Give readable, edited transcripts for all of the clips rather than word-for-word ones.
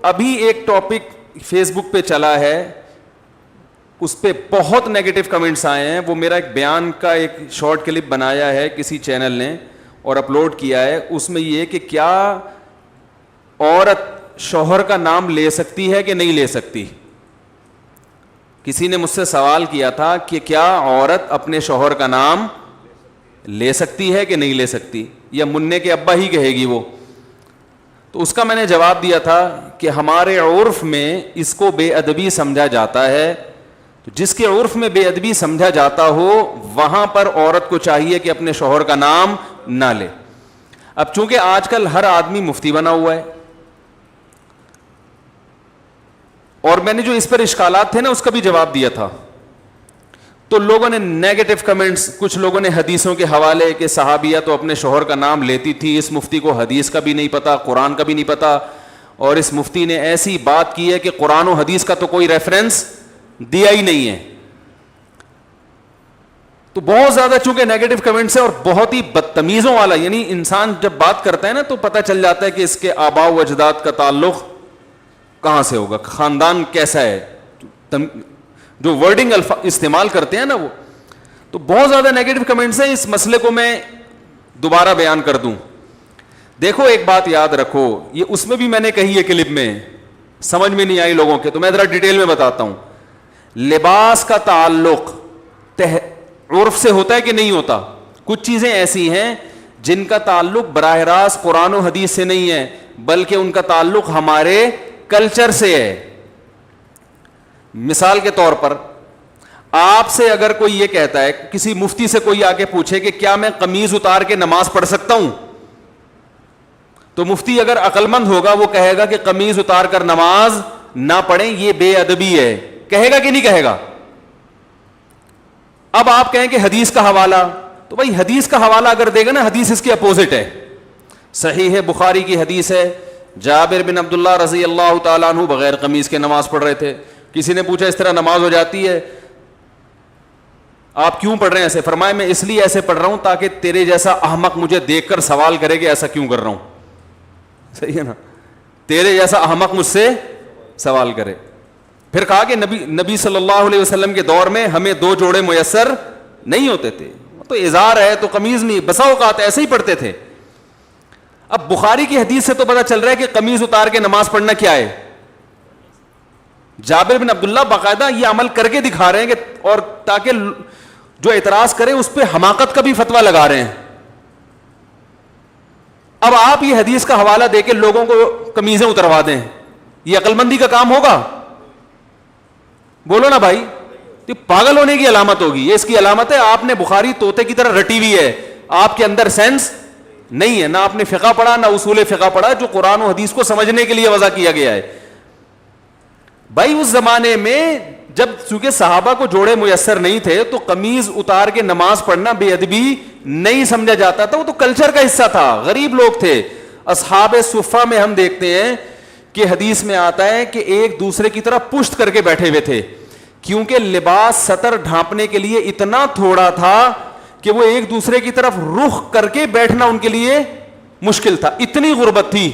ابھی ایک topic face بک پہ چلا ہے, اس پہ بہت نیگیٹو کمنٹس آئے ہیں. وہ میرا ایک بیان کا ایک شارٹ کلپ بنایا ہے کسی چینل نے اور اپلوڈ کیا ہے. اس میں یہ کہ کیا عورت شوہر کا نام لے سکتی ہے کہ نہیں لے سکتی. کسی نے مجھ سے سوال کیا تھا کہ کیا عورت اپنے شوہر کا نام لے سکتی ہے کہ نہیں لے سکتی, یا منع کے ابا ہی کہے گی وہ. تو اس کا میں نے جواب دیا تھا کہ ہمارے عرف میں اس کو بے ادبی سمجھا جاتا ہے. تو جس کے عرف میں بے ادبی سمجھا جاتا ہو وہاں پر عورت کو چاہیے کہ اپنے شوہر کا نام نہ لے. اب چونکہ آج کل ہر آدمی مفتی بنا ہوا ہے, اور میں نے جو اس پر اشکالات تھے نا اس کا بھی جواب دیا تھا, تو لوگوں نے نیگیٹو کمنٹس, کچھ لوگوں نے حدیثوں کے حوالے کہ صحابیہ تو اپنے شوہر کا نام لیتی تھی, اس مفتی کو حدیث کا بھی نہیں پتا, قرآن کا بھی نہیں پتا, اور اس مفتی نے ایسی بات کی ہے کہ قرآن و حدیث کا تو کوئی ریفرنس دیا ہی نہیں ہے. تو بہت زیادہ چونکہ نیگیٹو کمنٹس ہے اور بہت ہی بدتمیزوں والا, یعنی انسان جب بات کرتا ہے نا تو پتہ چل جاتا ہے کہ اس کے آباء و اجداد کا تعلق کہاں سے ہوگا, خاندان کیسا ہے, جو ورڈنگ استعمال کرتے ہیں نا وہ. تو بہت زیادہ نیگیٹو کمنٹس ہیں. اس مسئلے کو میں دوبارہ بیان کر دوں. دیکھو ایک بات یاد رکھو, یہ اس میں بھی میں نے کہی ہے کلپ میں, سمجھ میں نہیں آئی لوگوں کے, تو میں ذرا ڈیٹیل میں بتاتا ہوں. لباس کا تعلق عرف سے ہوتا ہے کہ نہیں ہوتا. کچھ چیزیں ایسی ہیں جن کا تعلق براہ راست قرآن و حدیث سے نہیں ہے, بلکہ ان کا تعلق ہمارے کلچر سے ہے. مثال کے طور پر آپ سے اگر کوئی یہ کہتا ہے, کسی مفتی سے کوئی آ کے پوچھے کہ کیا میں قمیض اتار کے نماز پڑھ سکتا ہوں, تو مفتی اگر عقل مند ہوگا وہ کہے گا کہ قمیض اتار کر نماز نہ پڑھیں, یہ بے ادبی ہے. کہے گا کہ نہیں کہے گا؟ اب آپ کہیں کہ حدیث کا حوالہ, تو بھائی حدیث کا حوالہ اگر دے گا نا, حدیث اس کے اپوزٹ ہے. صحیح ہے, بخاری کی حدیث ہے, جابر بن عبداللہ رضی اللہ تعالیٰ عنہ بغیر قمیض کے نماز پڑھ رہے تھے. کسی نے پوچھا اس طرح نماز ہو جاتی ہے, آپ کیوں پڑھ رہے ہیں ایسے؟ فرمایا میں اس لیے ایسے پڑھ رہا ہوں تاکہ تیرے جیسا احمق مجھے دیکھ کر سوال کرے کہ ایسا کیوں کر رہا ہوں. صحیح ہے نا, تیرے جیسا احمق مجھ سے سوال کرے. پھر کہا کہ نبی صلی اللہ علیہ وسلم کے دور میں ہمیں 2 جوڑے میسر نہیں ہوتے تھے, تو ازار ہے تو قمیض نہیں, بسا اوقات ایسے ہی پڑھتے تھے. اب بخاری کی حدیث سے تو پتہ چل رہا ہے کہ قمیض اتار کے نماز پڑھنا کیا ہے. جابر بن عبداللہ باقاعدہ یہ عمل کر کے دکھا رہے ہیں کہ, اور تاکہ جو اعتراض کرے اس پہ حماقت کا بھی فتویٰ لگا رہے ہیں. اب آپ یہ حدیث کا حوالہ دے کے لوگوں کو قمیضیں اتروا دیں, یہ عقل مندی کا کام ہوگا؟ بولو نا بھائی, یہ پاگل ہونے کی علامت ہوگی. یہ اس کی علامت ہے آپ نے بخاری طوطے کی طرح رٹی ہوئی ہے, آپ کے اندر سینس نہیں ہے, نہ آپ نے فقہ پڑھا نہ اصول فقہ پڑھا جو قرآن و حدیث کو سمجھنے کے لیے وضع کیا گیا ہے. بھائی اس زمانے میں جب چونکہ صحابہ کو جوڑے میسر نہیں تھے تو قمیض اتار کے نماز پڑھنا بے ادبی نہیں سمجھا جاتا تھا, وہ تو کلچر کا حصہ تھا. غریب لوگ تھے. اصحاب صفہ میں ہم دیکھتے ہیں کہ حدیث میں آتا ہے کہ ایک دوسرے کی طرح پشت کر کے بیٹھے ہوئے تھے, کیونکہ لباس سطر ڈھانپنے کے لیے اتنا تھوڑا تھا کہ وہ ایک دوسرے کی طرف رخ کر کے بیٹھنا ان کے لیے مشکل تھا, اتنی غربت تھی.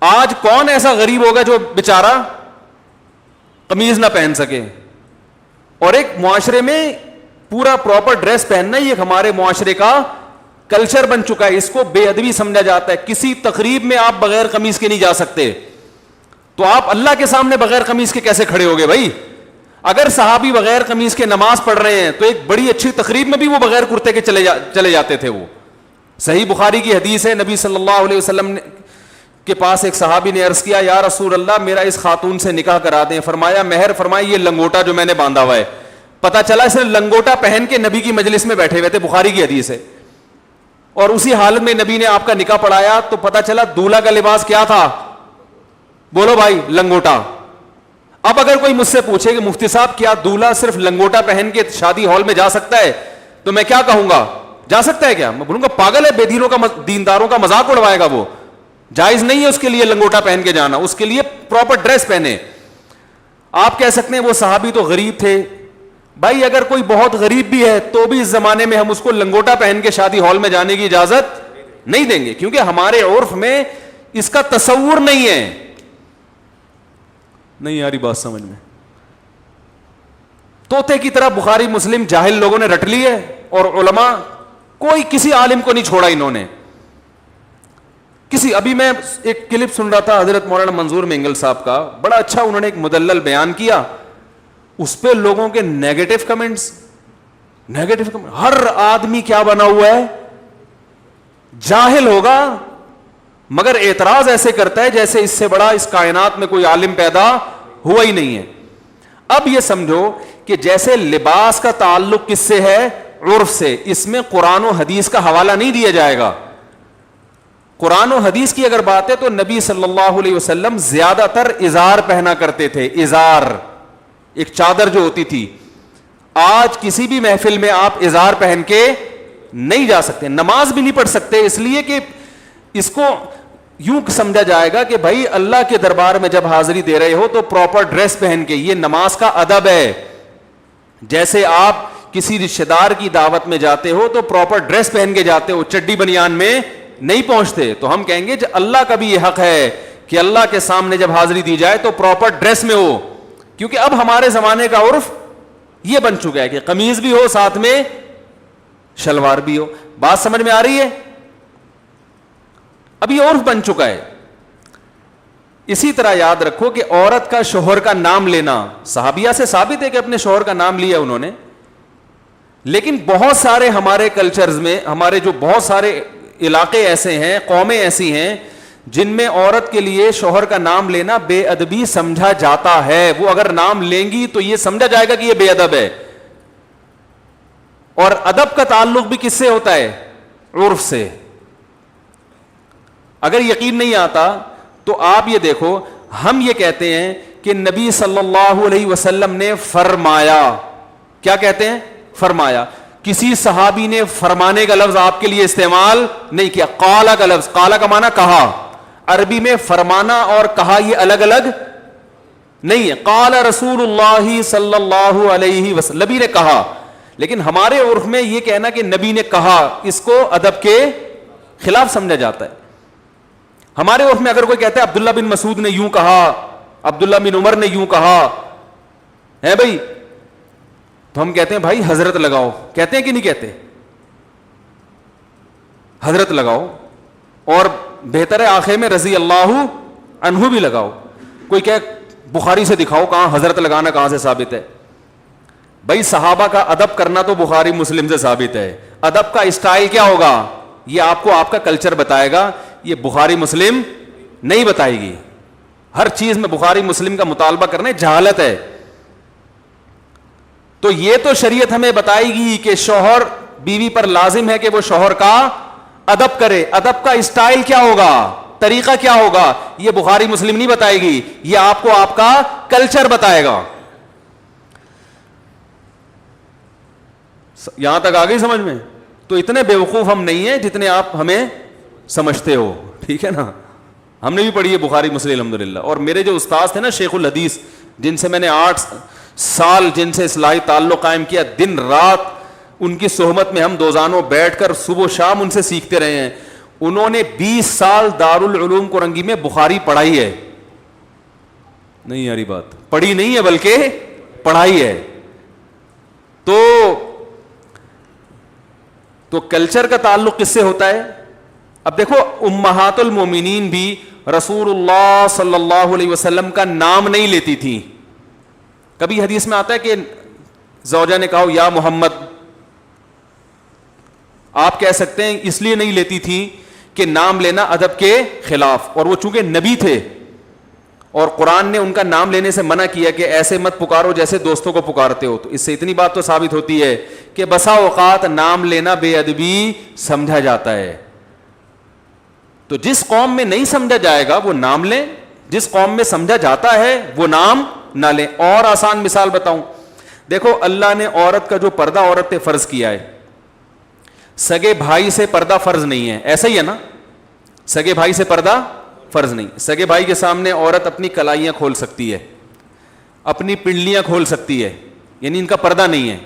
آج کون ایسا غریب ہوگا جو بیچارہ قمیض نہ پہن سکے؟ اور ایک معاشرے میں پورا پراپر ڈریس پہننا یہ ہمارے معاشرے کا کلچر بن چکا ہے, اس کو بے ادبی سمجھا جاتا ہے. کسی تقریب میں آپ بغیر قمیض کے نہیں جا سکتے, تو آپ اللہ کے سامنے بغیر قمیض کے کیسے کھڑے ہوگے بھائی؟ اگر صحابی بغیر قمیض کے نماز پڑھ رہے ہیں تو ایک بڑی اچھی تقریب میں بھی وہ بغیر کرتے کے چلے جاتے تھے. وہ صحیح بخاری کی حدیث ہے, نبی صلی اللہ علیہ وسلم کے پاس ایک صحابی نے عرض کیا, یا رسول اللہ میرا اس خاتون سے نکاح کرا دیں. فرمایا مہر فرمائی یہ لنگوٹا جو میں نے باندھا ہوا ہے. پتہ چلا اس نے لنگوٹا پہن کے نبی کی مجلس میں بیٹھے ہوئے تھے, بخاری کی حدیث ہے, اور اسی حالت میں نبی نے آپ کا نکاح پڑھایا. تو پتہ چلا دولہا کا لباس کیا تھا؟ بولو بھائی, لنگوٹا. اب اگر کوئی مجھ سے پوچھے کہ مفتی صاحب کیا دولہا صرف لنگوٹا پہن کے شادی ہال میں جا سکتا ہے, تو میں کیا کہوں گا؟ جا سکتا ہے کیا؟ میں بولوں گا پاگل ہے, بے دینوں کا دینداروں کا مذاق اڑوائے گا. وہ جائز نہیں ہے اس کے لیے لنگوٹا پہن کے جانا, اس کے لیے پراپر ڈریس پہنے. آپ کہہ سکتے ہیں وہ صحابی تو غریب تھے. بھائی اگر کوئی بہت غریب بھی ہے تو بھی اس زمانے میں ہم اس کو لنگوٹا پہن کے شادی ہال میں جانے کی اجازت نہیں دیں گے, کیونکہ ہمارے عرف میں اس کا تصور نہیں ہے. نہیں یاری بات سمجھ میں؟ طوطے کی طرح بخاری مسلم جاہل لوگوں نے رٹ لی ہے, اور علماء کوئی کسی عالم کو نہیں چھوڑا انہوں نے. ابھی میں ایک کلپ سن رہا تھا حضرت مولانا منظور مینگل صاحب کا, بڑا اچھا انہوں نے ایک مدلل بیان کیا, اس پہ لوگوں کے نیگیٹو کمنٹس. ہر آدمی کیا بنا ہوا ہے, جاہل ہوگا, مگر اعتراض ایسے کرتا ہے جیسے اس سے بڑا اس کائنات میں کوئی عالم پیدا ہوا ہی نہیں ہے. اب یہ سمجھو کہ جیسے لباس کا تعلق کس سے ہے, عرف سے, اس میں قرآن و حدیث کا حوالہ نہیں دیا جائے گا. قرآن و حدیث کی اگر بات ہے تو نبی صلی اللہ علیہ وسلم زیادہ تر ازار پہنا کرتے تھے, ازار, ایک چادر جو ہوتی تھی. آج کسی بھی محفل میں آپ ازار پہن کے نہیں جا سکتے, نماز بھی نہیں پڑھ سکتے, اس لیے کہ اس کو یوں سمجھا جائے گا کہ بھائی اللہ کے دربار میں جب حاضری دے رہے ہو تو پراپر ڈریس پہن کے, یہ نماز کا ادب ہے. جیسے آپ کسی رشتہ دار کی دعوت میں جاتے ہو تو پراپر ڈریس پہن کے جاتے ہو, چڈی بنیان میں نہیں پہنچتے. تو ہم کہیں گے کہ اللہ کا بھی یہ حق ہے کہ اللہ کے سامنے جب حاضری دی جائے تو پراپر ڈریس میں ہو, کیونکہ اب ہمارے زمانے کا عرف یہ بن چکا ہے کہ قمیض بھی ہو ساتھ میں شلوار بھی ہو. بات سمجھ میں آ رہی ہے؟ اب یہ عرف بن چکا ہے. اسی طرح یاد رکھو کہ عورت کا شوہر کا نام لینا صحابیہ سے ثابت ہے کہ اپنے شوہر کا نام لیا انہوں نے, لیکن بہت سارے ہمارے کلچرز میں, ہمارے جو بہت سارے علاقے ایسے ہیں, قومیں ایسی ہیں جن میں عورت کے لیے شوہر کا نام لینا بے ادبی سمجھا جاتا ہے. وہ اگر نام لیں گی تو یہ سمجھا جائے گا کہ یہ بے ادب ہے. اور ادب کا تعلق بھی کس سے ہوتا ہے, عرف سے. اگر یقین نہیں آتا تو آپ یہ دیکھو, ہم یہ کہتے ہیں کہ نبی صلی اللہ علیہ وسلم نے فرمایا. کیا کہتے ہیں؟ فرمایا. کسی صحابی نے فرمانے کا لفظ آپ کے لیے استعمال نہیں کیا. قالا کا لفظ, قالا کا معنی کہا, عربی میں فرمانا اور کہا یہ الگ الگ نہیں ہے. قال رسول اللہ صلی اللہ علیہ وسلم, نبی نے کہا. لیکن ہمارے عرف میں یہ کہنا کہ نبی نے کہا, اس کو ادب کے خلاف سمجھا جاتا ہے. ہمارے عرف میں اگر کوئی کہتا ہے عبداللہ بن مسعود نے یوں کہا, عبداللہ بن عمر نے یوں کہا ہے بھائی, تو ہم کہتے ہیں بھائی حضرت لگاؤ. کہتے ہیں کہ نہیں کہتے؟ حضرت لگاؤ, اور بہتر ہے آخر میں رضی اللہ عنہ بھی لگاؤ. کوئی کہ بخاری سے دکھاؤ کہاں حضرت لگانا کہاں سے ثابت ہے. بھائی صحابہ کا ادب کرنا تو بخاری مسلم سے ثابت ہے. ادب کا اسٹائل کیا ہوگا یہ آپ کو آپ کا کلچر بتائے گا, یہ بخاری مسلم نہیں بتائے گی. ہر چیز میں بخاری مسلم کا مطالبہ کرنا جہالت ہے. تو یہ تو شریعت ہمیں بتائے گی کہ شوہر بیوی پر لازم ہے کہ وہ شوہر کا ادب کرے. ادب کا اسٹائل کیا ہوگا, طریقہ کیا ہوگا, یہ بخاری مسلم نہیں بتائے گی, یہ آپ کو آپ کا کلچر بتائے گا. یہاں تک آ گئی سمجھ میں؟ تو اتنے بیوقوف ہم نہیں ہیں جتنے آپ ہمیں سمجھتے ہو, ٹھیک ہے نا. ہم نے بھی پڑھی ہے بخاری مسلم الحمدللہ. اور میرے جو استاد تھے نا شیخ الحدیث, جن سے میں نے 8 سال جن سے اصلاحی تعلق قائم کیا, دن رات ان کی صحبت میں ہم دوزانوں بیٹھ کر صبح و شام ان سے سیکھتے رہے ہیں. انہوں نے 20 سال دارالعلوم کورنگی میں بخاری پڑھائی ہے. نہیں یاری بات, پڑھی نہیں ہے بلکہ پڑھائی ہے. تو کلچر کا تعلق کس سے ہوتا ہے؟ اب دیکھو امہات المومنین بھی رسول اللہ صلی اللہ علیہ وسلم کا نام نہیں لیتی تھی. کبھی حدیث میں آتا ہے کہ زوجہ نے کہا یا محمد, آپ کہہ سکتے ہیں اس لیے نہیں لیتی تھی کہ نام لینا ادب کے خلاف, اور وہ چونکہ نبی تھے اور قرآن نے ان کا نام لینے سے منع کیا کہ ایسے مت پکارو جیسے دوستوں کو پکارتے ہو. تو اس سے اتنی بات تو ثابت ہوتی ہے کہ بسا اوقات نام لینا بے ادبی سمجھا جاتا ہے. تو جس قوم میں نہیں سمجھا جائے گا وہ نام لیں, جس قوم میں سمجھا جاتا ہے وہ نام نہ لیں. اور آسان مثال بتاؤں, دیکھو اللہ نے عورت کا جو پردہ عورت پہ فرض کیا ہے, سگے بھائی سے پردہ فرض نہیں ہے, ایسا ہی ہے نا. سگے بھائی سے پردہ فرض نہیں. سگے بھائی کے سامنے عورت اپنی کلائیاں کھول سکتی ہے, اپنی پنڈلیاں کھول سکتی ہے, یعنی ان کا پردہ نہیں ہے.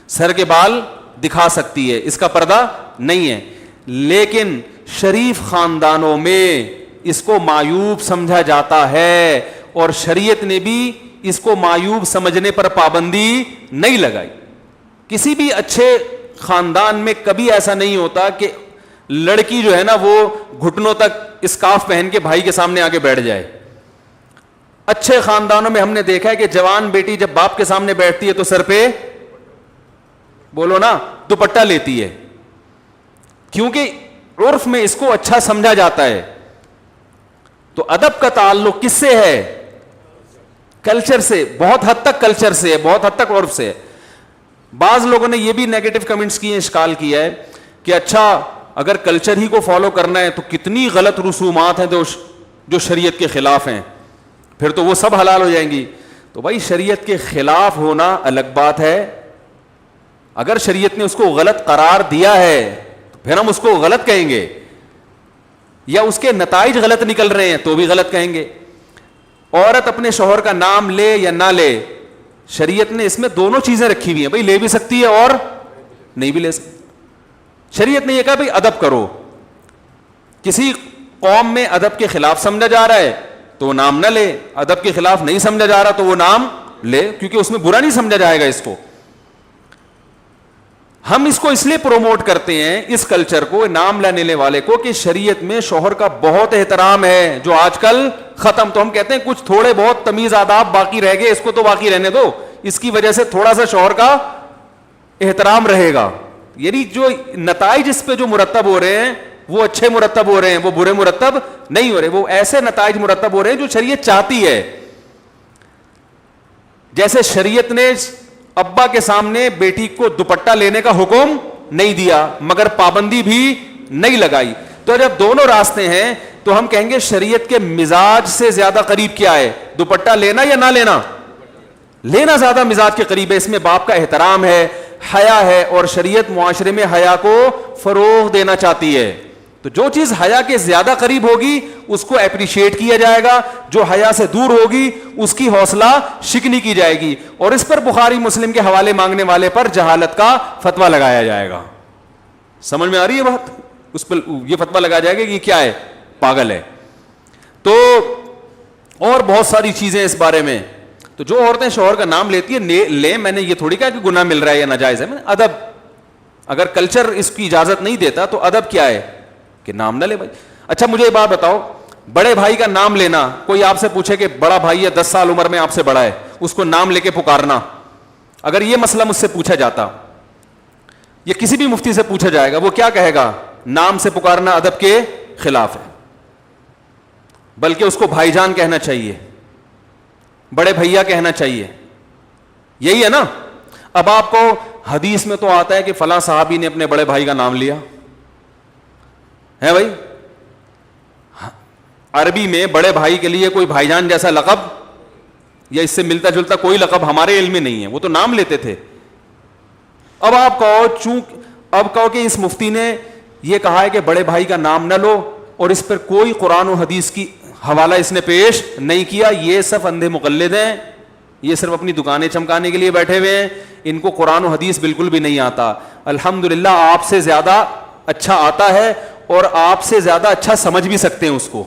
سر کے بال دکھا سکتی ہے, اس کا پردہ نہیں ہے. لیکن شریف خاندانوں میں اس کو معیوب سمجھا جاتا ہے, اور شریعت نے بھی اس کو معیوب سمجھنے پر پابندی نہیں لگائی. کسی بھی اچھے خاندان میں کبھی ایسا نہیں ہوتا کہ لڑکی جو ہے نا وہ گھٹنوں تک اسکارف پہن کے بھائی کے سامنے آگے بیٹھ جائے. اچھے خاندانوں میں ہم نے دیکھا ہے کہ جوان بیٹی جب باپ کے سامنے بیٹھتی ہے تو سر پہ بولو نا دوپٹہ لیتی ہے, کیونکہ عرف میں اس کو اچھا سمجھا جاتا ہے. تو ادب کا تعلق کس سے ہے؟ کلچر سے, بہت حد تک کلچر سے ہے, بہت حد تک عرف سے ہے. بعض لوگوں نے یہ بھی نیگیٹو کمنٹس کیے, اشکال کیا ہے کہ اچھا اگر کلچر ہی کو فالو کرنا ہے تو کتنی غلط رسومات ہیں جو شریعت کے خلاف ہیں, پھر تو وہ سب حلال ہو جائیں گی. تو بھائی شریعت کے خلاف ہونا الگ بات ہے, اگر شریعت نے اس کو غلط قرار دیا ہے تو پھر ہم اس کو غلط کہیں گے, یا اس کے نتائج غلط نکل رہے ہیں تو بھی غلط کہیں گے. عورت اپنے شوہر کا نام لے یا نہ لے, شریعت نے اس میں دونوں چیزیں رکھی ہوئی ہیں, بھائی لے بھی سکتی ہے اور نہیں بھی لے سکتی. شریعت نے یہ کہا بھائی ادب کرو, کسی قوم میں ادب کے خلاف سمجھا جا رہا ہے تو وہ نام نہ لے, ادب کے خلاف نہیں سمجھا جا رہا تو وہ نام لے, کیونکہ اس میں برا نہیں سمجھا جائے گا اس کو. ہم اس کو اس لیے پروموٹ کرتے ہیں اس کلچر کو, نام لینے والے کو, کہ شریعت میں شوہر کا بہت احترام ہے جو آج کل ختم. تو ہم کہتے ہیں کچھ تھوڑے بہت تمیز آداب باقی رہ گئے, اس کو تو باقی رہنے دو, اس کی وجہ سے تھوڑا سا شوہر کا احترام رہے گا. یعنی جو نتائج اس پہ جو مرتب ہو رہے ہیں وہ اچھے مرتب ہو رہے ہیں, وہ برے مرتب نہیں ہو رہے, وہ ایسے نتائج مرتب ہو رہے ہیں جو شریعت چاہتی ہے. جیسے شریعت نے ابا کے سامنے بیٹی کو دوپٹہ لینے کا حکم نہیں دیا مگر پابندی بھی نہیں لگائی. تو جب دونوں راستے ہیں تو ہم کہیں گے شریعت کے مزاج سے زیادہ قریب کیا ہے, دوپٹہ لینا یا نہ لینا؟ لینا زیادہ مزاج کے قریب ہے. اس میں باپ کا احترام ہے, حیا ہے, اور شریعت معاشرے میں حیا کو فروغ دینا چاہتی ہے. تو جو چیز حیا کے زیادہ قریب ہوگی اس کو اپریشیٹ کیا جائے گا, جو حیا سے دور ہوگی اس کی حوصلہ شکنی کی جائے گی, اور اس پر بخاری مسلم کے حوالے مانگنے والے پر جہالت کا فتویٰ لگایا جائے گا. سمجھ میں آ رہی ہے بات؟ اس پر یہ فتویٰ لگایا جائے گا کہ یہ کیا ہے, پاگل ہے. تو اور بہت ساری چیزیں اس بارے میں. تو جو عورتیں شوہر کا نام لیتی ہیں لیں, میں نے یہ تھوڑی کہا کہ گناہ مل رہا ہے یا ناجائز ہے, ادب. اگر کلچر اس کی اجازت نہیں دیتا تو ادب کیا ہے کہ نام نہ لے بھائی. اچھا مجھے یہ بات بتاؤ, بڑے بھائی کا نام لینا, کوئی آپ سے پوچھے کہ بڑا بھائی ہے 10 سال عمر میں آپ سے بڑا ہے, اس کو نام لے کے پکارنا, اگر یہ مسئلہ مجھ سے پوچھا جاتا یا کسی بھی مفتی سے پوچھا جائے گا, وہ کیا کہے گا؟ نام سے پکارنا ادب کے خلاف ہے, بلکہ اس کو بھائی جان کہنا چاہیے, بڑے بھیا کہنا چاہیے. یہی ہے نا. اب آپ کو حدیث میں تو آتا ہے کہ فلاں صحابی نے اپنے بڑے بھائی کا نام لیا ہے بھائی. عربی میں بڑے بھائی کے لیے کوئی بھائی جان جیسا لقب یا اس سے ملتا جلتا کوئی لقب ہمارے علم میں نہیں ہے, وہ تو نام لیتے تھے. اب آپ کہو کہ اس مفتی نے یہ کہا ہے کہ بڑے بھائی کا نام نہ لو, اور اس پر کوئی قرآن و حدیث کی حوالہ اس نے پیش نہیں کیا. یہ سب اندھے مقلد ہیں, یہ صرف اپنی دکانیں چمکانے کے لیے بیٹھے ہوئے ہیں, ان کو قرآن و حدیث بالکل بھی نہیں آتا. الحمدللہ آپ سے زیادہ اچھا آتا ہے, اور آپ سے زیادہ اچھا سمجھ بھی سکتے ہیں اس کو.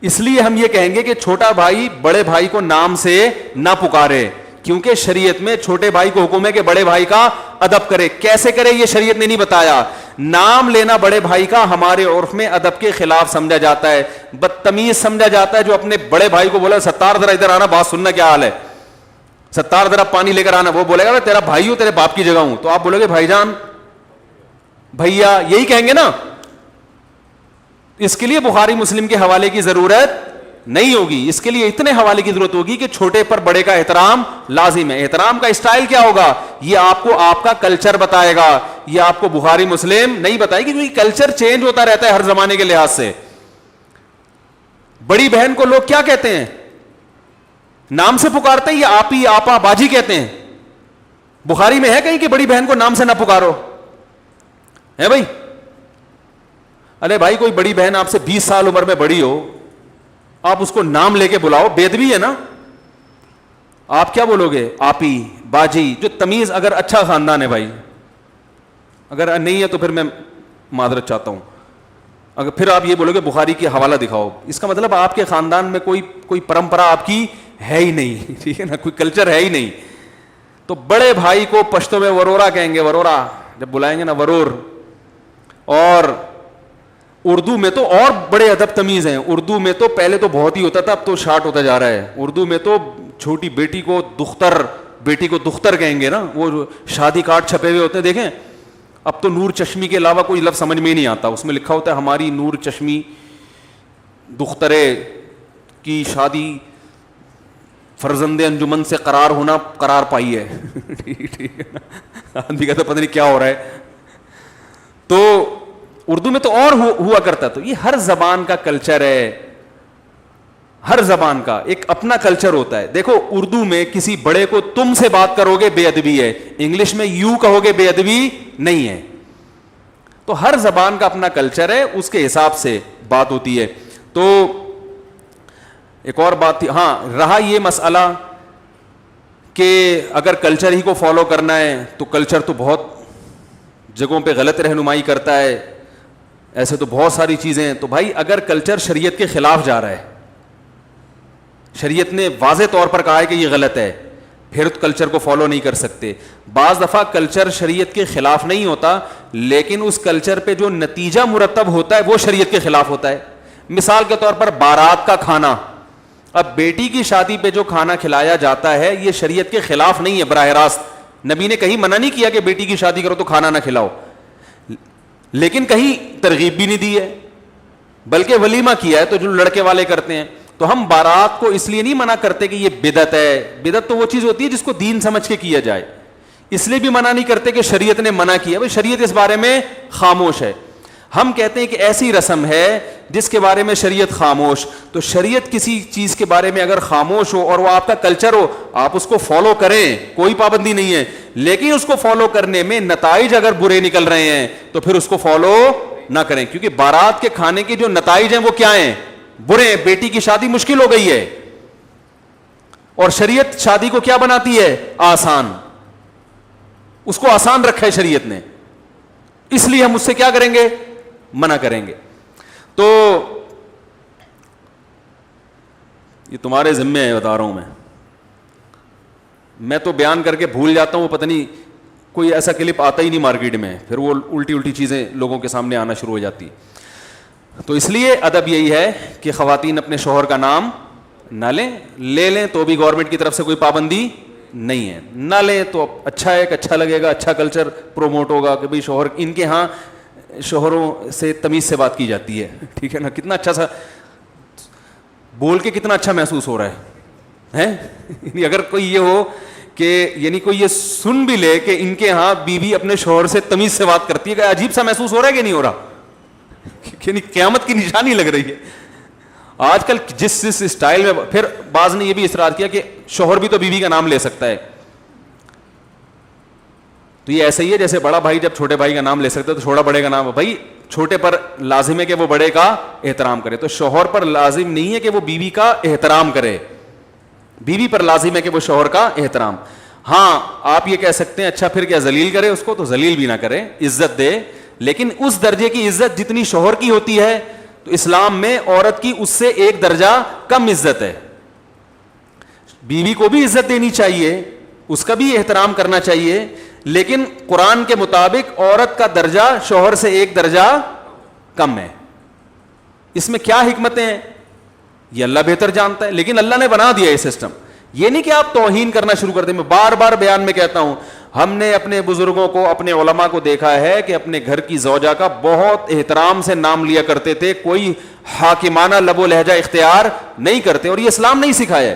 اس لیے ہم یہ کہیں گے کہ چھوٹا بھائی بڑے بھائی کو نام سے نہ پکارے, کیونکہ شریعت میں چھوٹے بھائی کو حکم ہے کہ بڑے بھائی کا ادب کرے. کیسے کرے یہ شریعت نے نہیں بتایا. نام لینا بڑے بھائی کا ہمارے عرف میں ادب کے خلاف سمجھا جاتا ہے, بدتمیز سمجھا جاتا ہے. جو اپنے بڑے بھائی کو بولا ستار ذرا ادھر آنا, بات سننا, کیا حال ہے, ستار ذرا پانی لے کر آنا, وہ بولے گا تیرا بھائی ہوں, تیرے باپ کی جگہ ہوں, تو آپ بولو گے بھائی جان, بھیا, یہی کہیں گے نا. اس کے لیے بخاری مسلم کے حوالے کی ضرورت نہیں ہوگی. اس کے لیے اتنے حوالے کی ضرورت ہوگی کہ چھوٹے پر بڑے کا احترام لازم ہے. احترام کا اسٹائل کیا ہوگا یہ آپ کو آپ کا کلچر بتائے گا, یہ آپ کو بخاری مسلم نہیں بتائے گی, کیونکہ کلچر چینج ہوتا رہتا ہے ہر زمانے کے لحاظ سے. بڑی بہن کو لوگ کیا کہتے ہیں, نام سے پکارتے ہیں یا آپی, آپا, باجی کہتے ہیں؟ بخاری میں ہے کہیں کہ بڑی بہن کو نام سے نہ پکارو ہے بھائی؟ ارے بھائی کوئی بڑی بہن آپ سے 20 سال عمر میں بڑی ہو, آپ اس کو نام لے کے بلاؤ, بےادبی ہے نا. آپ کیا بولو گے؟ آپی, باجی, جو تمیز. اگر اچھا خاندان ہے بھائی, اگر نہیں ہے تو پھر میں معذرت چاہتا ہوں. اگر پھر آپ یہ بولو گے بخاری کی حوالہ دکھاؤ, اس کا مطلب آپ کے خاندان میں کوئی پرمپرا آپ کی ہے ہی نہیں, ٹھیک ہے نا, کوئی کلچر ہے ہی نہیں. تو بڑے بھائی کو پشتو میں ورورا کہیں گے, ورورا جب بلائیں گے نا ورور. اور اردو میں تو اور بڑے ادب تمیز ہیں. اردو میں تو پہلے تو بہت ہی ہوتا تھا, اب تو شارٹ ہوتا جا رہا ہے. اردو میں تو چھوٹی بیٹی کو دختر, بیٹی کو دختر کہیں گے نا, وہ شادی کارڈ چھپے ہوئے ہوتے ہیں دیکھیں. اب تو نور چشمی کے علاوہ کوئی لفظ سمجھ میں ہی نہیں آتا, اس میں لکھا ہوتا ہے ہماری نور چشمی دخترے کی شادی فرزند انجمن سے قرار پائی ہے. ٹھیک ہے نا, آدمی کہتا پتہ نہیں کیا ہو رہا ہے. تو اردو میں تو اور ہوا کرتا. تو یہ ہر زبان کا کلچر ہے, ہر زبان کا ایک اپنا کلچر ہوتا ہے. دیکھو اردو میں کسی بڑے کو تم سے بات کرو گے بے ادبی ہے, انگلش میں یو کہو گے بے ادبی نہیں ہے. تو ہر زبان کا اپنا کلچر ہے, اس کے حساب سے بات ہوتی ہے. تو ایک اور بات تھی, ہاں رہا یہ مسئلہ کہ اگر کلچر ہی کو فالو کرنا ہے تو کلچر تو بہت جگہوں پہ غلط رہنمائی کرتا ہے, ایسے تو بہت ساری چیزیں ہیں. تو بھائی اگر کلچر شریعت کے خلاف جا رہا ہے, شریعت نے واضح طور پر کہا ہے کہ یہ غلط ہے, پھر تو کلچر کو فالو نہیں کر سکتے. بعض دفعہ کلچر شریعت کے خلاف نہیں ہوتا, لیکن اس کلچر پہ جو نتیجہ مرتب ہوتا ہے وہ شریعت کے خلاف ہوتا ہے. مثال کے طور پر بارات کا کھانا, اب بیٹی کی شادی پہ جو کھانا کھلایا جاتا ہے یہ شریعت کے خلاف نہیں ہے براہ راست. نبی نے کہیں منع نہیں کیا کہ بیٹی کی شادی کرو تو کھانا نہ کھلاؤ, لیکن کہیں ترغیب بھی نہیں دی ہے, بلکہ ولیمہ کیا ہے تو جو لڑکے والے کرتے ہیں. تو ہم بارات کو اس لیے نہیں منع کرتے کہ یہ بدعت ہے, بدعت تو وہ چیز ہوتی ہے جس کو دین سمجھ کے کیا جائے, اس لیے بھی منع نہیں کرتے کہ شریعت نے منع کیا. بھائی شریعت اس بارے میں خاموش ہے. ہم کہتے ہیں کہ ایسی رسم ہے جس کے بارے میں شریعت خاموش. تو شریعت کسی چیز کے بارے میں اگر خاموش ہو اور وہ آپ کا کلچر ہو, آپ اس کو فالو کریں, کوئی پابندی نہیں ہے, لیکن اس کو فالو کرنے میں نتائج اگر برے نکل رہے ہیں تو پھر اس کو فالو نہ کریں. کیونکہ بارات کے کھانے کے جو نتائج ہیں وہ کیا ہیں, برے ہیں. بیٹی کی شادی مشکل ہو گئی ہے, اور شریعت شادی کو کیا بناتی ہے, آسان. اس کو آسان رکھا ہے شریعت نے, اس لیے ہم اس سے کیا کریں گے, منع کریں گے. تو یہ تمہارے ذمے ہے, بتا رہا ہوں میں تو بیان کر کے بھول جاتا ہوں, پتہ نہیں کوئی ایسا کلپ آتا ہی نہیں مارکیٹ میں, پھر وہ الٹی چیزیں لوگوں کے سامنے آنا شروع ہو جاتی. تو اس لیے ادب یہی ہے کہ خواتین اپنے شوہر کا نام نہ لے لیں تو بھی گورنمنٹ کی طرف سے کوئی پابندی نہیں ہے, نہ لیں تو اچھا ہے, کہ اچھا لگے گا, اچھا کلچر پروموٹ ہوگا کہ بھئی شوہر, ان کے ہاں شوہروں سے تمیز سے بات کی جاتی ہے, ٹھیک ہے نا. کتنا اچھا سا بول کے کتنا اچھا محسوس ہو رہا ہے. اگر کوئی یہ ہو کہ یعنی کوئی یہ سن بھی لے کہ ان کے ہاں بیوی اپنے شوہر سے تمیز سے بات کرتی ہے, کہ عجیب سا محسوس ہو رہا ہے کہ نہیں ہو رہا, یعنی قیامت کی نشانی لگ رہی ہے آج کل جس اسٹائل میں. پھر بعض نے یہ بھی اصرار کیا کہ شوہر بھی تو بیوی کا نام لے سکتا ہے. تو یہ ایسا ہی ہے جیسے بڑا بھائی جب چھوٹے بھائی کا نام لے سکتا ہے تو چھوٹا بڑے کا نام, بھائی چھوٹے پر لازم ہے کہ وہ بڑے کا احترام کرے, تو شوہر پر لازم نہیں ہے کہ وہ بیوی کا احترام کرے, بیوی پر لازم ہے کہ وہ شوہر کا احترام. ہاں آپ یہ کہہ سکتے ہیں اچھا پھر کیا ذلیل کرے اس کو, تو ذلیل بھی نہ کرے, عزت دے, لیکن اس درجے کی عزت جتنی شوہر کی ہوتی ہے تو اسلام میں عورت کی اس سے ایک درجہ کم عزت ہے. بیوی کو بھی عزت دینی چاہیے, اس کا بھی احترام کرنا چاہیے, لیکن قرآن کے مطابق عورت کا درجہ شوہر سے ایک درجہ کم ہے. اس میں کیا حکمتیں ہیں یہ اللہ بہتر جانتا ہے, لیکن اللہ نے بنا دیا یہ سسٹم. یہ نہیں کہ آپ توہین کرنا شروع کر دیں. میں بار بار بیان میں کہتا ہوں, ہم نے اپنے بزرگوں کو, اپنے علماء کو دیکھا ہے کہ اپنے گھر کی زوجہ کا بہت احترام سے نام لیا کرتے تھے, کوئی حاکمانہ لب و لہجہ اختیار نہیں کرتے, اور یہ اسلام نہیں سکھایا ہے.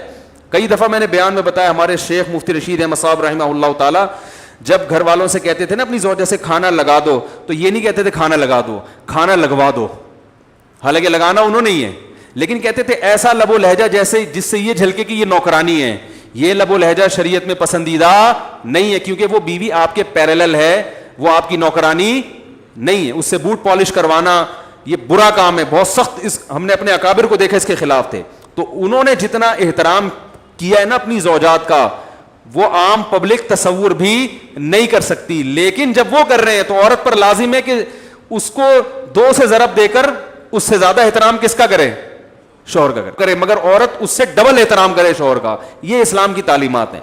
کئی دفعہ میں نے بیان میں بتایا, ہمارے شیخ مفتی رشید احمد صاحب رحمہ اللہ تعالی جب گھر والوں سے کہتے تھے نا اپنی زوجہ سے کھانا لگا دو, تو یہ نہیں کہتے تھے کھانا لگا دو, کھانا لگوا دو, حالانکہ لگانا انہوں نے ہی ہے, لیکن کہتے تھے ایسا لب و لہجہ جیسے جس سے یہ جھلکے کہ یہ نوکرانی ہے. یہ لب و لہجہ شریعت میں پسندیدہ نہیں ہے, کیونکہ وہ بیوی آپ کے پیرالل ہے, وہ آپ کی نوکرانی نہیں ہے. اس سے بوٹ پالش کروانا یہ برا کام ہے, بہت سخت. ہم نے اپنے اکابر کو دیکھا اس کے خلاف تھے. تو انہوں نے جتنا احترام کیا ہے نا اپنی زوجات کا, وہ عام پبلک تصور بھی نہیں کر سکتی. لیکن جب وہ کر رہے ہیں تو عورت پر لازم ہے کہ اس کو 2 سے ضرب دے کر اس سے زیادہ احترام کس کا کرے؟ شوہر کا کرے، مگر عورت اس سے ڈبل احترام کرے شوہر کا. یہ اسلام کی تعلیمات ہیں.